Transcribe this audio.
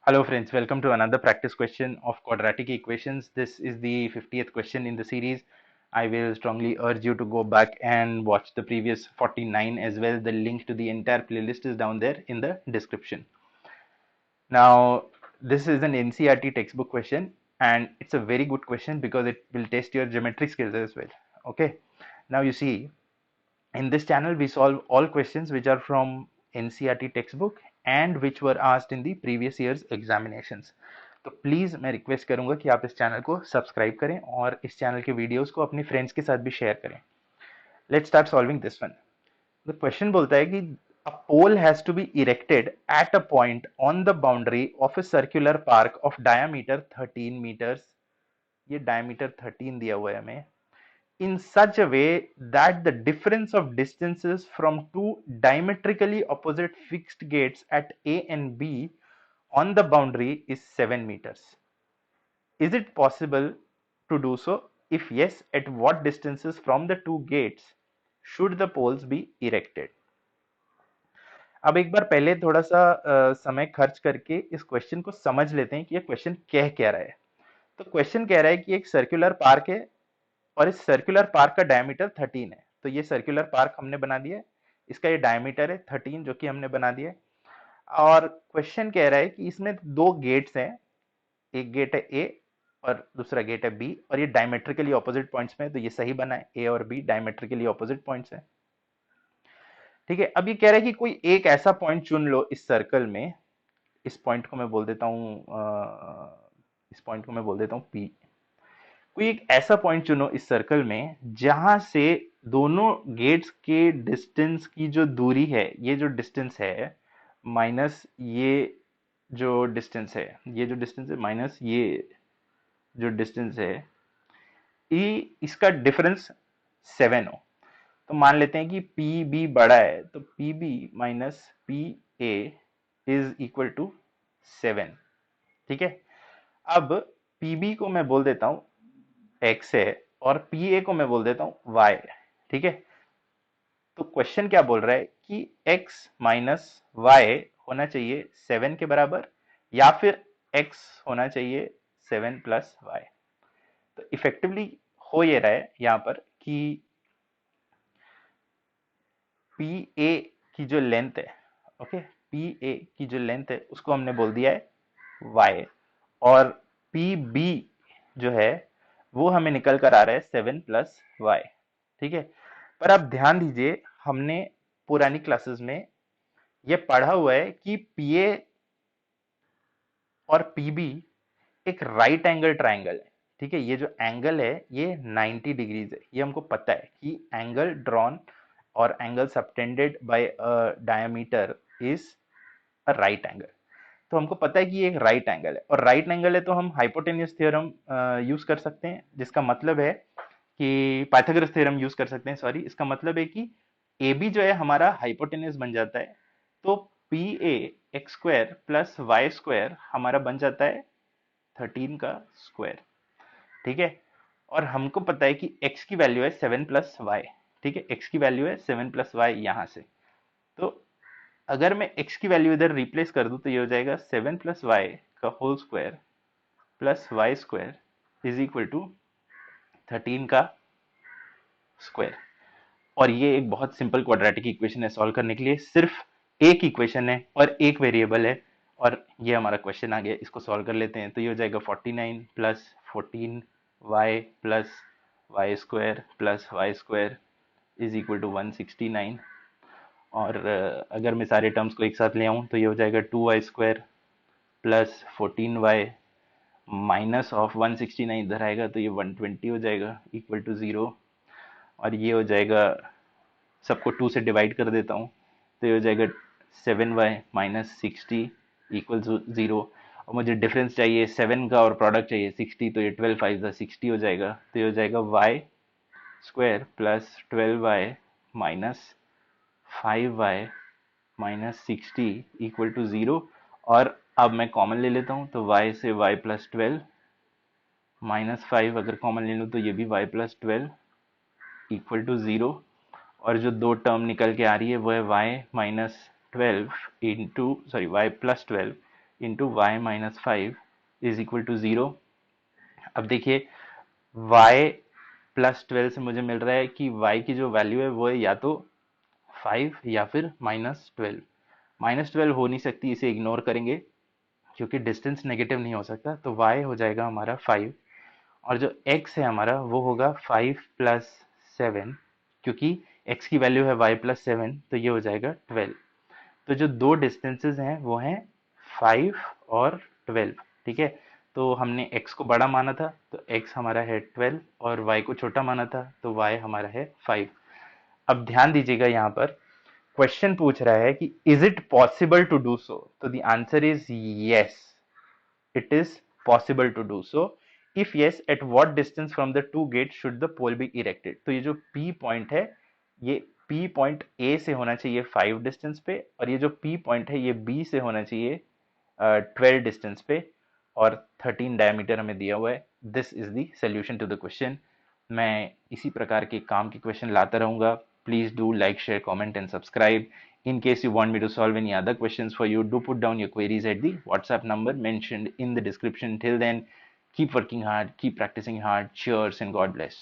Hello friends, welcome to another practice question of quadratic equations. This is the 50th question in the series. I will strongly urge you to go back and watch the previous 49 as well. The link to the entire playlist is down there in the description. Now, this is an NCERT textbook question and it's a very good question because it will test your geometry skills as well. Okay. Now you see, in this channel, we solve all questions which are from NCERT textbook and which were asked in the previous year's examinations. तो please मैं request करूंगा कि आप इस channel को subscribe करें और इस चैनल के वीडियोस को अपने फ्रेंड्स के साथ भी शेयर करें. Let's start solving this one. The question बोलता है कि a pole has to be erected at a point on the boundary of a circular park of diameter 13 meters. ये diameter 13 दिया हुआ है हमें. In such a way that the difference of distances from two diametrically opposite fixed gates at A and B on the boundary is 7 meters. Is it possible to do so? If yes, at what distances from the two gates should the poles be erected? अब एक बार पहले थोड़ा सा समय खर्च करके इस question को समझ लेते हैं कि ये क्वेश्चन कह क्या रहा है. तो क्वेश्चन कह रहा है कि एक सर्कुलर पार्क है और इस सर्कुलर पार्क का डायमीटर 13 है. तो ये सर्कुलर पार्क हमने बना दिया है, इसका ये डायमीटर है 13 जो कि हमने बना दिया है. और क्वेश्चन कह रहा है कि इसमें दो गेट्स हैं, एक गेट है ए और दूसरा गेट है बी और ये डायमेट्रिकली ऑपोजिट पॉइंट्स में है. तो ये सही बना है, ए और बी डायमेट्रिकली ऑपोजिट पॉइंट्स है. ठीक है. अब ये कह रहा है कि कोई एक ऐसा पॉइंट चुन लो इस सर्कल में. इस पॉइंट को मैं बोल देता हूं, इस पॉइंट को मैं बोल देता हूं पी. कोई एक ऐसा पॉइंट चुनो इस सर्कल में जहां से दोनों गेट्स के डिस्टेंस की जो दूरी है, ये जो डिस्टेंस है माइनस ये जो डिस्टेंस है, ये जो डिस्टेंस है माइनस ये जो डिस्टेंस है, इसका डिफरेंस 7 हो. तो मान लेते हैं कि पी बी बड़ा है, तो P B minus P A is equal to 7. ठीक है. अब पीबी को मैं बोल देता हूं x है और पी ए को मैं बोल देता हूं y. ठीक है. तो क्वेश्चन क्या बोल रहा है कि x माइनस वाई होना चाहिए 7 के बराबर या फिर x होना चाहिए 7 प्लस वाई. तो इफेक्टिवली हो ये रहा है यहां पर कि पी ए की जो लेंथ है, ओके, पी ए की जो लेंथ है उसको हमने बोल दिया है y और पी बी जो है वो हमें निकल कर आ रहा है 7 प्लस वाई. ठीक है. पर आप ध्यान दीजिए, हमने पुरानी क्लासेस में ये पढ़ा हुआ है कि पी ए और पी बी एक राइट एंगल ट्राइंगल है. ठीक है. ये जो एंगल है ये 90 डिग्रीज है. ये हमको पता है कि एंगल ड्रॉन और angle subtended bye a diameter is a right angle. तो हमको पता है कि ये एक राइट एंगल है और राइट एंगल है तो हम हाइपोटेन्यूस थ्योरम यूज कर सकते हैं, जिसका मतलब है कि पाइथागोरस थ्योरम यूज कर सकते हैं, सॉरी. इसका मतलब है कि ए बी जो है हमारा हाइपोटेन्यूस बन जाता है. तो P A X square plus Y square हमारा बन जाता है 13 का स्क्वायर. ठीक है. और हमको पता है कि x की वैल्यू है 7 प्लस वाई. ठीक है. x की वैल्यू है 7 प्लस वाई यहां से. तो अगर मैं x की वैल्यू इधर रिप्लेस कर दूं तो ये हो जाएगा 7 प्लस वाई का whole square plus Y square is equal to 13 का स्क्वायर. और ये एक बहुत सिंपल क्वाड्रेटिक इक्वेशन है सॉल्व करने के लिए. सिर्फ एक इक्वेशन है और एक वेरिएबल है और ये हमारा क्वेश्चन आ गया. इसको सॉल्व कर लेते हैं. तो ये हो जाएगा 49 plus 14 Y plus Y square plus Y square is equal to 169. और अगर मैं सारे टर्म्स को एक साथ ले आऊँ तो ये हो जाएगा 2 Y square plus 14 Y minus of 169 इधर आएगा तो ये 120 हो जाएगा इक्वल टू 0. और ये हो जाएगा, सबको 2 से डिवाइड कर देता हूँ तो ये हो जाएगा 7 वाई माइनस 60 इक्वल टू 0. और मुझे डिफरेंस चाहिए 7 का और प्रोडक्ट चाहिए 60, तो ये 12 फाइव 60 हो जाएगा. तो ये हो जाएगा Y square plus 12 Y minus 5 Y minus 60 equal to 0. और अब मैं कॉमन ले लेता हूँ तो y से y प्लस 12 माइनस 5 अगर कॉमन ले लूँ तो ये भी y प्लस 12 इक्वल टू 0. और जो दो टर्म निकल के आ रही है वो है y minus 12 into, sorry, y plus 12 into Y minus 5 is equal to 0। अब देखिए y प्लस 12 से मुझे मिल रहा है कि y की जो वैल्यू है वो है या तो 5 या फिर -12। -12 हो नहीं सकती, इसे इग्नोर करेंगे क्योंकि डिस्टेंस नेगेटिव नहीं हो सकता, तो y हो जाएगा हमारा 5 और जो x है हमारा वो होगा 5 प्लस 7, क्योंकि x की वैल्यू है y प्लस 7 तो ये हो जाएगा 12। तो जो दो डिस्टेंसेस हैं वो हैं 5 और 12। ठीक है, तो हमने x को बड़ा माना था तो x हमारा है 12 और y को छोटा माना था तो y हमारा है 5। अब ध्यान दीजिएगा यहाँ पर क्वेश्चन पूछ रहा है कि is it possible to do so, तो the answer is yes, it is possible to do so. If yes, at what distance from the two gates should the pole be erected? तो ये जो P point है ये P point A से होना चाहिए 5 distance पे और ये जो P पॉइंट है ये B से होना चाहिए 12 डिस्टेंस पे और 13 डायमीटर हमें दिया हुआ है। This is the solution to the question. मैं इसी प्रकार के काम के क्वेश्चन लाता रहूंगा। Please do like, share, comment and subscribe. In case you want me to solve any other questions for you, do put down your queries at the WhatsApp number mentioned in the description. Till then, keep working hard, keep practicing hard. Cheers and God bless.